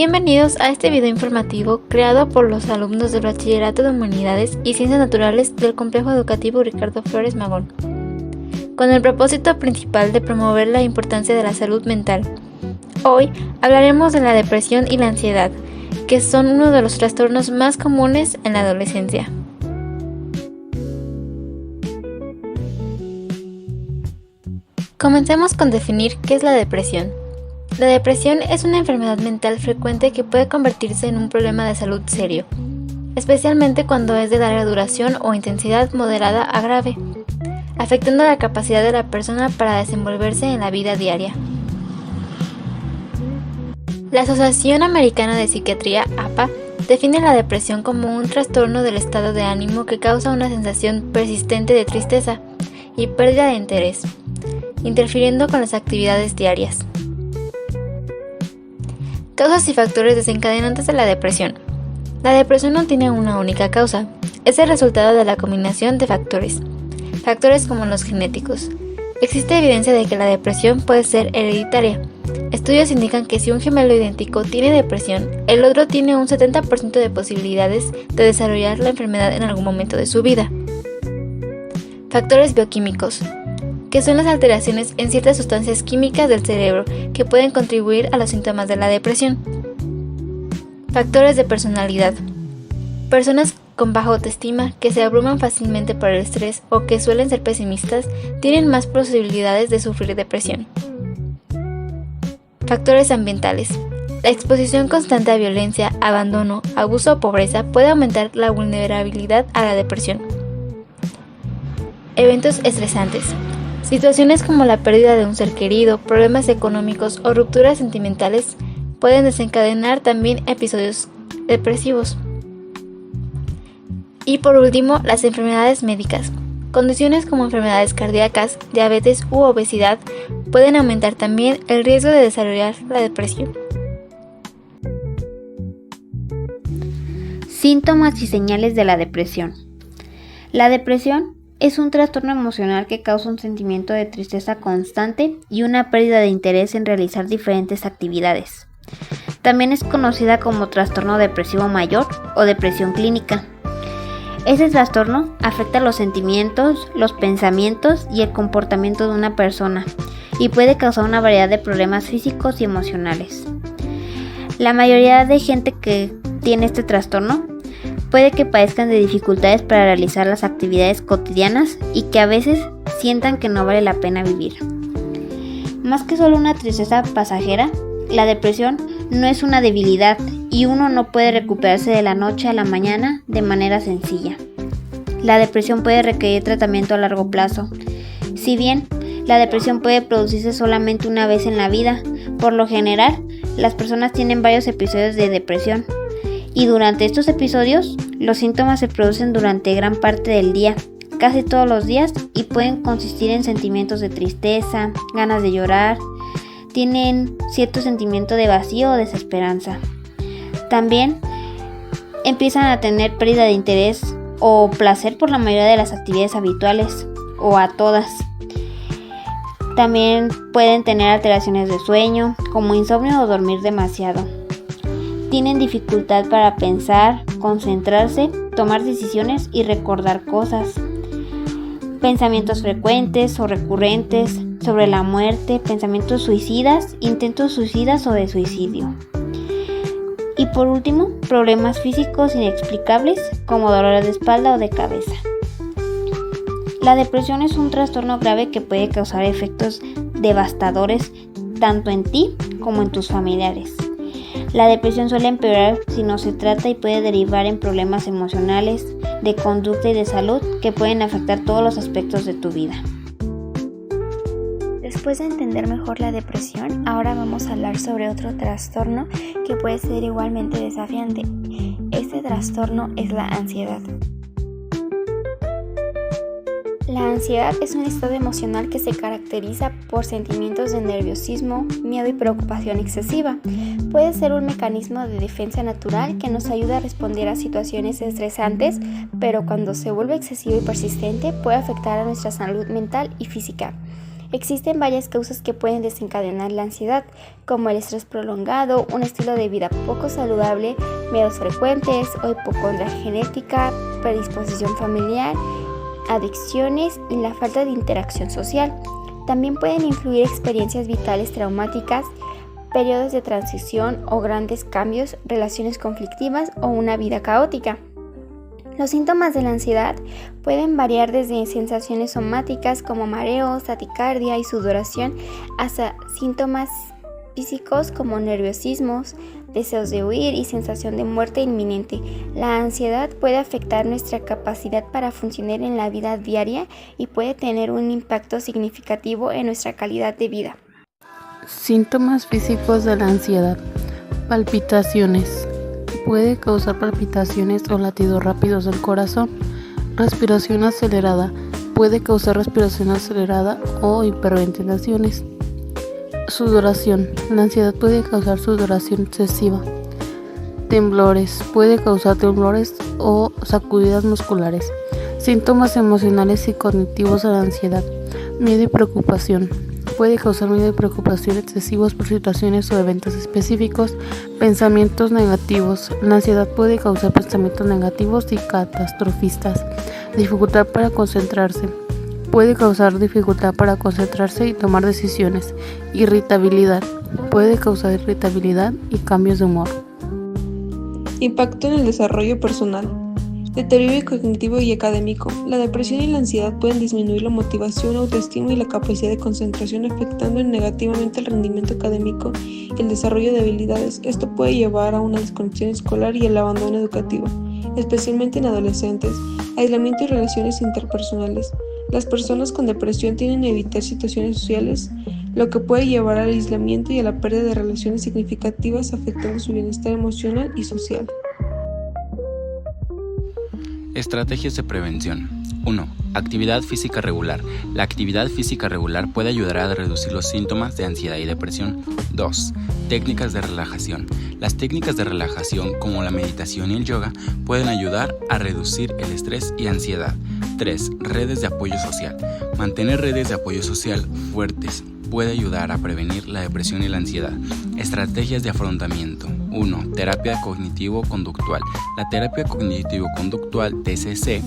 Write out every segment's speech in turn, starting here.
Bienvenidos a este video informativo creado por los alumnos del Bachillerato de Humanidades y Ciencias Naturales del Complejo Educativo Ricardo Flores Magón, con el propósito principal de promover la importancia de la salud mental. Hoy hablaremos de la depresión y la ansiedad, que son uno de los trastornos más comunes en la adolescencia. Comencemos con definir qué es la depresión. La depresión es una enfermedad mental frecuente que puede convertirse en un problema de salud serio, especialmente cuando es de larga duración o intensidad moderada a grave, afectando la capacidad de la persona para desenvolverse en la vida diaria. La Asociación Americana de Psiquiatría, APA, define la depresión como un trastorno del estado de ánimo que causa una sensación persistente de tristeza y pérdida de interés, interfiriendo con las actividades diarias. Causas y factores desencadenantes de la depresión. La depresión no tiene una única causa, es el resultado de la combinación de factores como los genéticos. Existe evidencia de que la depresión puede ser hereditaria. Estudios indican que si un gemelo idéntico tiene depresión, el otro tiene un 70% de posibilidades de desarrollar la enfermedad en algún momento de su vida. Factores bioquímicos, que son las alteraciones en ciertas sustancias químicas del cerebro que pueden contribuir a los síntomas de la depresión. Factores de personalidad. Personas con baja autoestima, que se abruman fácilmente por el estrés o que suelen ser pesimistas, tienen más posibilidades de sufrir depresión. Factores ambientales. La exposición constante a violencia, abandono, abuso o pobreza puede aumentar la vulnerabilidad a la depresión. Eventos estresantes. Situaciones como la pérdida de un ser querido, problemas económicos o rupturas sentimentales pueden desencadenar también episodios depresivos. Y por último, las enfermedades médicas. Condiciones como enfermedades cardíacas, diabetes u obesidad pueden aumentar también el riesgo de desarrollar la depresión. Síntomas y señales de la depresión. La depresión es un trastorno emocional que causa un sentimiento de tristeza constante y una pérdida de interés en realizar diferentes actividades. También es conocida como trastorno depresivo mayor o depresión clínica. Este trastorno afecta los sentimientos, los pensamientos y el comportamiento de una persona y puede causar una variedad de problemas físicos y emocionales. La mayoría de gente que tiene este trastorno puede que padezcan de dificultades para realizar las actividades cotidianas y que a veces sientan que no vale la pena vivir. Más que solo una tristeza pasajera, la depresión no es una debilidad y uno no puede recuperarse de la noche a la mañana de manera sencilla. La depresión puede requerir tratamiento a largo plazo. Si bien la depresión puede producirse solamente una vez en la vida, por lo general, las personas tienen varios episodios de depresión. Y durante estos episodios, los síntomas se producen durante gran parte del día, casi todos los días, y pueden consistir en sentimientos de tristeza, ganas de llorar, tienen cierto sentimiento de vacío o desesperanza. También empiezan a tener pérdida de interés o placer por la mayoría de las actividades habituales, o a todas. También pueden tener alteraciones de sueño, como insomnio o dormir demasiado. Tienen dificultad para pensar, concentrarse, tomar decisiones y recordar cosas. Pensamientos frecuentes o recurrentes sobre la muerte, pensamientos suicidas, intentos suicidas o de suicidio. Y por último, problemas físicos inexplicables como dolores de espalda o de cabeza. La depresión es un trastorno grave que puede causar efectos devastadores tanto en ti como en tus familiares. La depresión suele empeorar si no se trata y puede derivar en problemas emocionales, de conducta y de salud que pueden afectar todos los aspectos de tu vida. Después de entender mejor la depresión, ahora vamos a hablar sobre otro trastorno que puede ser igualmente desafiante. Este trastorno es la ansiedad. La ansiedad es un estado emocional que se caracteriza por sentimientos de nerviosismo, miedo y preocupación excesiva. Puede ser un mecanismo de defensa natural que nos ayuda a responder a situaciones estresantes, pero cuando se vuelve excesivo y persistente puede afectar a nuestra salud mental y física. Existen varias causas que pueden desencadenar la ansiedad, como el estrés prolongado, un estilo de vida poco saludable, miedos frecuentes o hipocondria genética, predisposición familiar, adicciones y la falta de interacción social. También pueden influir experiencias vitales traumáticas, periodos de transición o grandes cambios, relaciones conflictivas o una vida caótica. Los síntomas de la ansiedad pueden variar desde sensaciones somáticas como mareos, taquicardia y sudoración hasta síntomas físicos como nerviosismos, deseos de huir y sensación de muerte inminente. La ansiedad puede afectar nuestra capacidad para funcionar en la vida diaria y puede tener un impacto significativo en nuestra calidad de vida. Síntomas físicos de la ansiedad. Palpitaciones. Puede causar palpitaciones o latidos rápidos del corazón. Respiración acelerada. Puede causar respiración acelerada o hiperventilaciones. Sudoración. La ansiedad puede causar sudoración excesiva. Temblores. Puede causar temblores o sacudidas musculares. Síntomas emocionales y cognitivos de la ansiedad. Miedo y preocupación. Puede causar miedo y preocupación excesivos por situaciones o eventos específicos. Pensamientos negativos. La ansiedad puede causar pensamientos negativos y catastrofistas. Dificultad para concentrarse. Puede causar dificultad para concentrarse y tomar decisiones. Irritabilidad. Puede causar irritabilidad y cambios de humor. Impacto en el desarrollo personal. Deterioro cognitivo y académico. La depresión y la ansiedad pueden disminuir la motivación, autoestima y la capacidad de concentración, afectando negativamente el rendimiento académico y el desarrollo de habilidades. Esto puede llevar a una desconexión escolar y el abandono educativo, especialmente en adolescentes, aislamiento y relaciones interpersonales. Las personas con depresión tienden a evitar situaciones sociales, lo que puede llevar al aislamiento y a la pérdida de relaciones significativas, afectando su bienestar emocional y social. Estrategias de prevención. 1. Actividad física regular. La actividad física regular puede ayudar a reducir los síntomas de ansiedad y depresión. 2. Técnicas de relajación. Las técnicas de relajación, como la meditación y el yoga, pueden ayudar a reducir el estrés y ansiedad. 3. Redes de apoyo social. Mantener redes de apoyo social fuertes puede ayudar a prevenir la depresión y la ansiedad. Estrategias de afrontamiento. 1. Terapia cognitivo-conductual. La terapia cognitivo-conductual, TCC,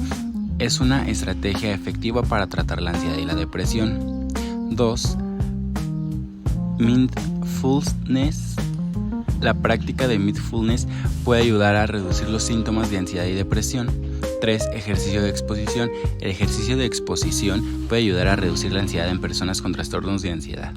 es una estrategia efectiva para tratar la ansiedad y la depresión. 2. Mindfulness. La práctica de mindfulness puede ayudar a reducir los síntomas de ansiedad y depresión. 3. Ejercicio de exposición. El ejercicio de exposición puede ayudar a reducir la ansiedad en personas con trastornos de ansiedad.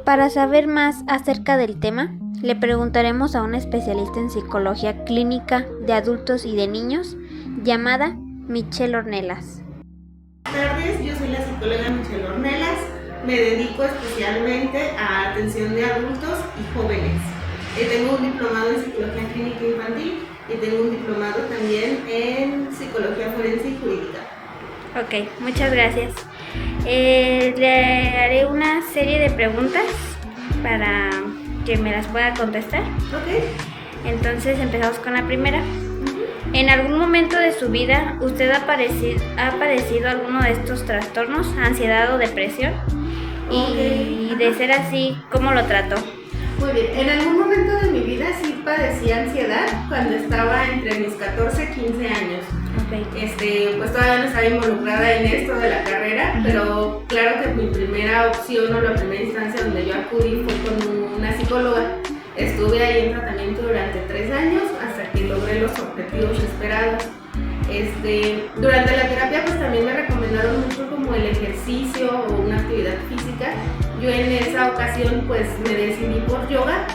Para saber más acerca del tema, le preguntaremos a una especialista en psicología clínica de adultos y de niños llamada Michelle Ornelas. Buenas tardes, yo soy la psicóloga Michelle Ornelas. Me dedico especialmente a atención de adultos y jóvenes. Tengo un diplomado en psicología clínica infantil y tengo un diplomado también en psicología forense y jurídica. Ok, muchas gracias. Le haré una serie de preguntas para que me las pueda contestar. Ok. Entonces empezamos con la primera. ¿En algún momento de su vida usted ha padecido alguno de estos trastornos, ansiedad o depresión? Y de ser así, ¿cómo lo trató? Muy bien, en algún momento de mi vida sí padecí ansiedad cuando estaba entre mis 14 y 15 años. Okay. Pues todavía no estaba involucrada en esto de la carrera, pero claro que mi primera opción o la primera instancia donde yo acudí fue con una psicóloga. Estuve ahí en tratamiento durante 3 años hasta que logré los objetivos esperados. Durante la terapia pues también me recomendaron mucho como el ejercicio o una actividad física. Yo en esa ocasión pues me decidí por yoga.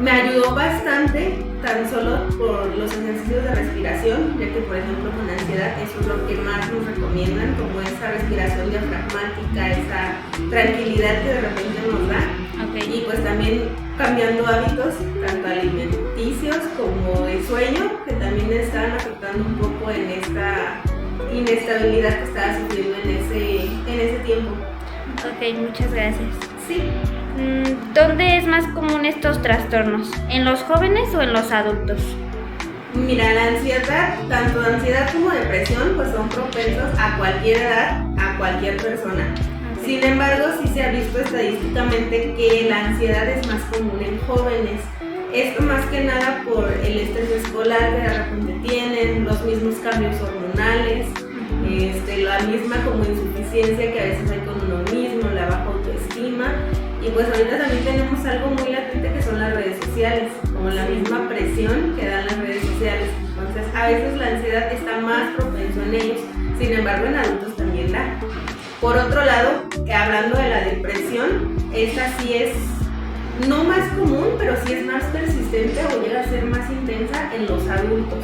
Me ayudó bastante tan solo por los ejercicios de respiración, ya que por ejemplo con la ansiedad eso es lo que más nos recomiendan, como esa respiración diafragmática, esa tranquilidad que de repente nos da. Okay. Y pues también cambiando hábitos tanto alimenticios como de sueño, que también estaban afectando un poco en esta inestabilidad que estaba sufriendo en ese tiempo. Ok, muchas gracias. Sí. ¿Dónde es más común estos trastornos? ¿En los jóvenes o en los adultos? Mira, la ansiedad, tanto ansiedad como depresión, pues son propensos a cualquier edad, a cualquier persona. Sin embargo, sí se ha visto estadísticamente que la ansiedad es más común en jóvenes. Esto más que nada por el estrés escolar que de repente tienen, los mismos cambios hormonales, la misma como insuficiencia que a veces hay con uno mismo, la baja autoestima. Y pues ahorita también tenemos algo muy latente que son las redes sociales, como la misma presión que dan las redes sociales. Entonces a veces la ansiedad está más propenso en ellos, sin embargo en adultos también da. Por otro lado, hablando de la depresión, esta sí es no más común, pero sí es más persistente o llega a ser más intensa en los adultos,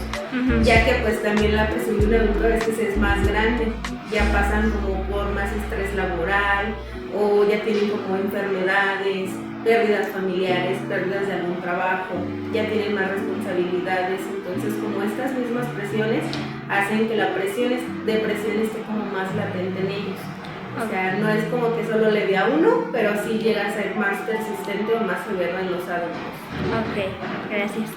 ya que pues también la presión de un adulto a veces es más grande, ya pasan como por más estrés laboral o ya tienen como enfermedades, pérdidas familiares, pérdidas de algún trabajo, ya tienen más responsabilidades, entonces como estas mismas presiones hacen que la depresión esté como más latente en ellos. O sea, no es como que solo le dé a uno, pero sí llega a ser más persistente o más severo en los adultos. Ok, gracias.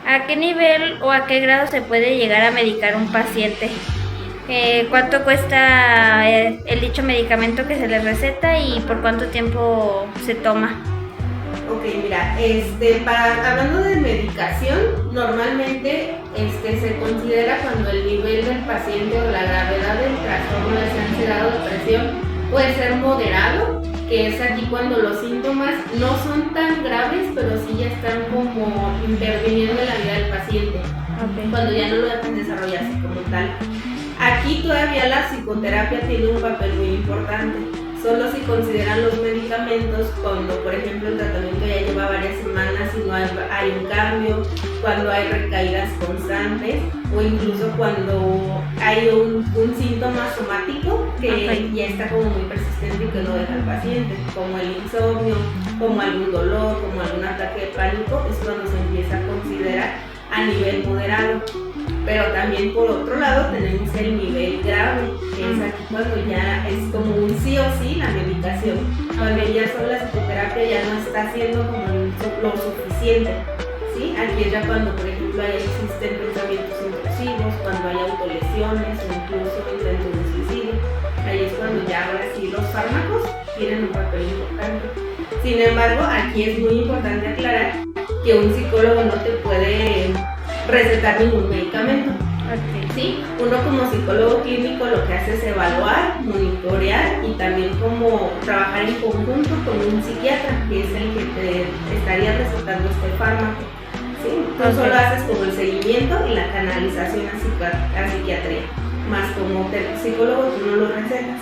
¿A qué nivel o a qué grado se puede llegar a medicar un paciente? ¿Cuánto cuesta el dicho medicamento que se le receta y por cuánto tiempo se toma? Ok, mira, hablando de medicación, normalmente se considera cuando el nivel del paciente o la gravedad del trastorno de ansiedad o depresión puede ser moderado, que es aquí cuando los síntomas no son tan graves, pero sí ya están como interviniendo en la vida del paciente, cuando ya no lo dejan desarrollarse como tal. Aquí todavía la psicoterapia tiene un papel muy importante. Solo si consideran los medicamentos cuando, por ejemplo, el tratamiento ya lleva varias semanas y no hay un cambio, cuando hay recaídas constantes o incluso cuando hay un síntoma somático que ya está como muy persistente y que no deja al paciente, como el insomnio, como algún dolor, como algún ataque de pánico, es cuando se empieza a considerar a nivel moderado. Pero también por otro lado tenemos el nivel grave, que es aquí cuando ya es como un sí o sí la medicación, cuando ya solo la psicoterapia ya no está haciendo como lo suficiente, ¿sí? Aquí es ya cuando, por ejemplo, existen pensamientos intrusivos, cuando hay autolesiones o incluso intentos de suicidio, ahí es cuando ya ahora sí los fármacos tienen un papel importante. Sin embargo, aquí es muy importante aclarar que un psicólogo no te puede recetar ningún medicamento. ¿Sí? Uno como psicólogo clínico lo que hace es evaluar, monitorear y también como trabajar en conjunto con un psiquiatra, que es el que te estaría recetando este fármaco. ¿Sí? Tú solo haces como el seguimiento y la canalización a psiquiatría, más como psicólogo tú no lo recetas.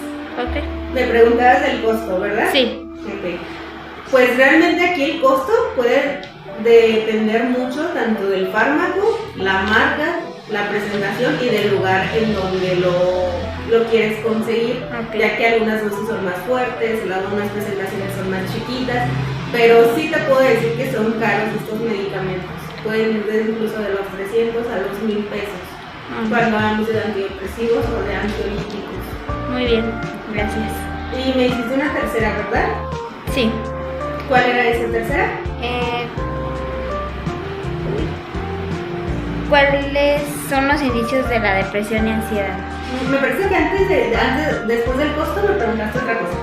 Me preguntabas del costo, ¿verdad? Sí. Pues realmente aquí el costo puede depender mucho tanto del fármaco, la marca, la presentación y del lugar en donde lo quieres conseguir, ya que algunas dosis son más fuertes, algunas presentaciones son más chiquitas, pero sí te puedo decir que son caros estos medicamentos, pueden ir incluso de los 300 a los 1,000 pesos, cuando hablamos de antidepresivos o de ansiolíticos. Muy bien, gracias. Y me hiciste una tercera, ¿verdad? Sí. ¿Cuál era esa tercera? ¿Cuáles son los indicios de la depresión y ansiedad? Me parece que después del costo me preguntaste otra cosa.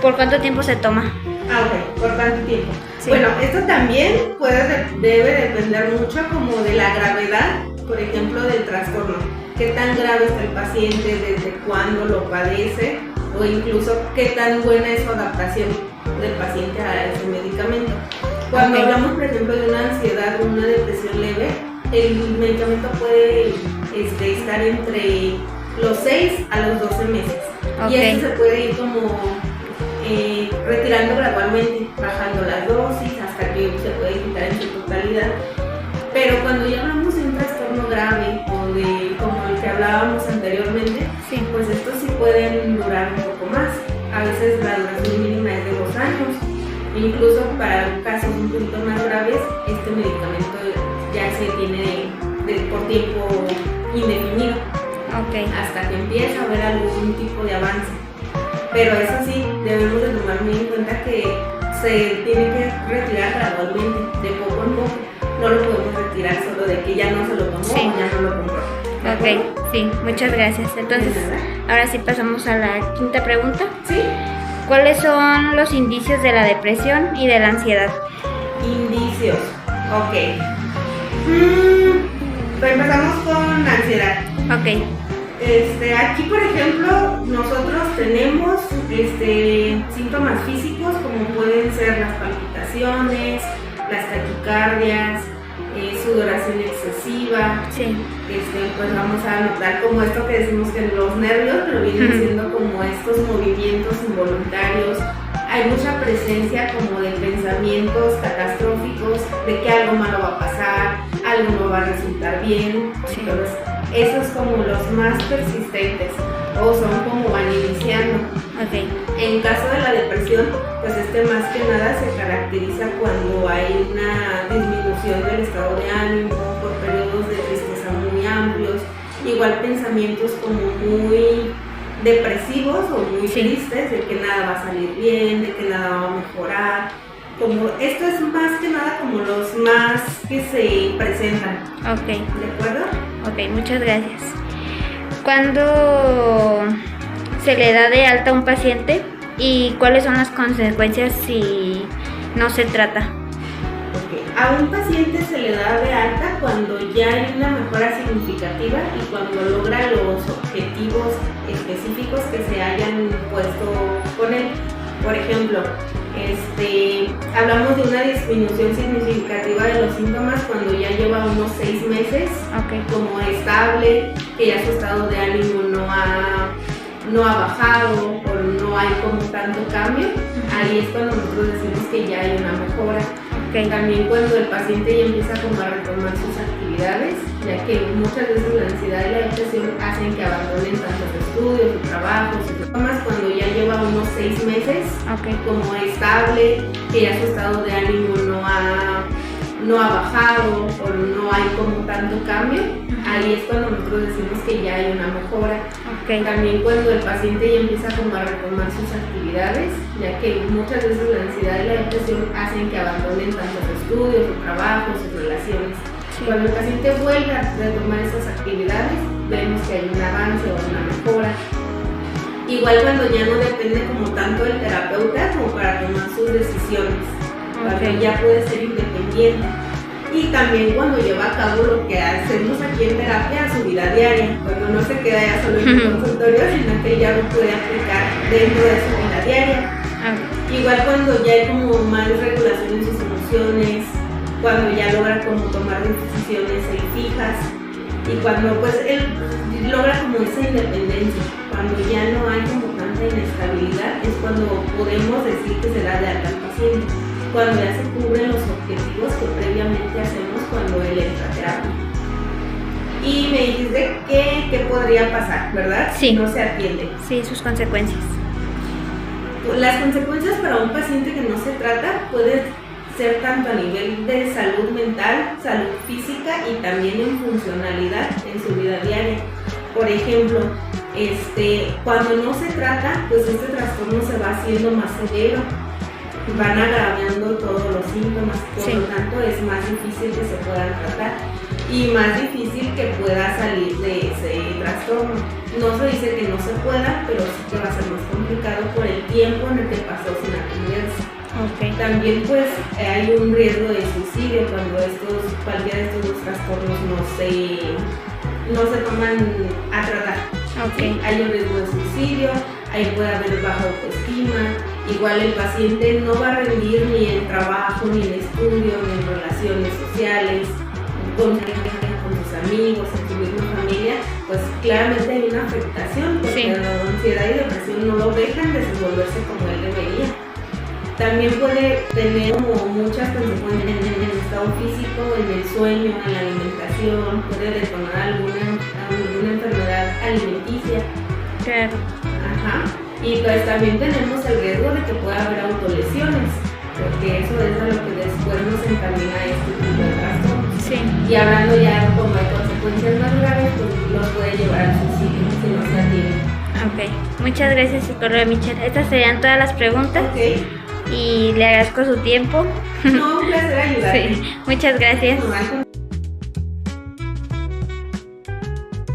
¿Por cuánto tiempo se toma? Ok, por tanto tiempo. Sí. Bueno, esto también debe depender mucho como de la gravedad, por ejemplo, del trastorno. Qué tan grave está el paciente, desde cuándo lo padece, o incluso qué tan buena es su adaptación del paciente a ese medicamento. Cuando hablamos, por ejemplo, de una ansiedad o una depresión leve, el medicamento puede estar entre los 6 a los 12 meses. Y esto se puede ir como retirando gradualmente, bajando las dosis hasta que se puede quitar en su totalidad. Pero cuando ya hablamos de un trastorno grave o de como el que hablábamos anteriormente, pues estos sí pueden durar un poco más. A veces la duración mínima es de 2 años. Incluso para casos un poquito más graves, este medicamento ya se tiene por tiempo indefinido, hasta que empieza a haber algún tipo de avance. Pero eso sí, debemos de tomar muy en cuenta que se tiene que retirar gradualmente, de poco en poco. No lo podemos retirar solo de que ya no se lo tomó o ya no lo compró. Ok, sí, muchas gracias. Entonces, ahora sí pasamos a la quinta pregunta. Sí. ¿Cuáles son los indicios de la depresión y de la ansiedad? Indicios. Ok. Pues empezamos con ansiedad. Ok. Aquí, por ejemplo, nosotros tenemos síntomas físicos como pueden ser las palpitaciones, las taquicardias, sudoración excesiva. Sí. Pues vamos a notar como esto que decimos que los nervios, pero vienen siendo como estos movimientos involuntarios. Hay mucha presencia como de pensamientos catastróficos, de que algo malo va a pasar, algo no va a resultar bien. Sí. Entonces, esos como los más persistentes o son como van iniciando. Ok. En caso de la depresión, pues más que nada se caracteriza cuando hay una disminución del estado de ánimo, por periodos de tristeza muy amplios, igual pensamientos como muy depresivos o muy tristes, de que nada va a salir bien, de que nada va a mejorar. Como esto es más que nada como los más que se presentan. Ok. ¿De acuerdo? Ok, muchas gracias. ¿Cuándo se le da de alta a un paciente y cuáles son las consecuencias si no se trata? A un paciente se le da de alta cuando ya hay una mejora significativa y cuando logra los objetivos específicos que se hayan puesto con él. Por ejemplo, hablamos de una disminución significativa de los síntomas cuando ya lleva unos 6 meses, como estable, que ya su estado de ánimo no ha bajado o no hay como tanto cambio. Ahí es cuando nosotros decimos que ya hay una mejora. También cuando el paciente ya empieza como a retomar sus actividades, ya que muchas veces la ansiedad y la depresión hacen que abandonen tanto sus estudios, su trabajo, sus síntomas cuando ya lleva unos 6 meses, como estable, que ya su estado de ánimo no ha bajado o no hay como tanto cambio. Ahí es cuando nosotros decimos que ya hay una mejora. También cuando el paciente ya empieza como a retomar sus actividades, ya que muchas veces la ansiedad y la depresión hacen que abandonen tanto sus estudios, su trabajo, sus relaciones. Cuando el paciente vuelve a retomar esas actividades, vemos que hay un avance o una mejora. Igual cuando ya no depende como tanto del terapeuta como para tomar sus decisiones, cuando ya puede ser independiente. Y también cuando lleva a cabo lo que hacemos aquí en terapia, su vida diaria, cuando no se queda ya solo en el consultorio, sino que ya lo puede aplicar dentro de su vida diaria. Igual cuando ya hay como más regulación en sus emociones, cuando ya logra como tomar decisiones fijas y cuando pues él logra como esa independencia, cuando ya no hay como tanta inestabilidad, es cuando podemos decir que se da de alta al paciente, cuando ya se cubren los objetivos que previamente hacemos cuando él entra a terapia. Y me dijiste qué podría pasar, ¿verdad? Sí. Si no se atiende. Sí, sus consecuencias. Las consecuencias para un paciente que no se trata pueden ser tanto a nivel de salud mental, salud física y también en funcionalidad en su vida diaria. Por ejemplo, cuando no se trata, pues este trastorno se va haciendo más severo, van agraviando todos los síntomas, por lo tanto es más difícil que se puedan tratar y más difícil que pueda salir de ese trastorno. No se dice que no se pueda, pero sí que va a ser más complicado por el tiempo en el que pasó sin atenderse. También pues hay un riesgo de suicidio cuando cualquiera de estos dos trastornos no se toman a tratar. Hay un riesgo de suicidio, ahí puede haber baja autoestima, igual el paciente no va a rendir ni en trabajo, ni en estudio, ni en relaciones sociales, con sus amigos, en su misma familia, pues claramente hay una afectación, porque la ansiedad y depresión no lo dejan desenvolverse como él debería. También puede tener como muchas consecuencias en el estado físico, en el sueño, en la alimentación, puede detonar alguna enfermedad alimenticia. Y pues también tenemos el riesgo de que pueda haber autolesiones, porque eso es a lo que después nos encamina a este tipo de trastornos. Y hablando ya como de consecuencias más graves, pues los puede llevar al suicidio si no se atiende. Muchas gracias, psicóloga Michelle. Estas serían todas las preguntas. y le agradezco su tiempo. No, un placer ayudarte. Sí, muchas gracias. No, al contrario.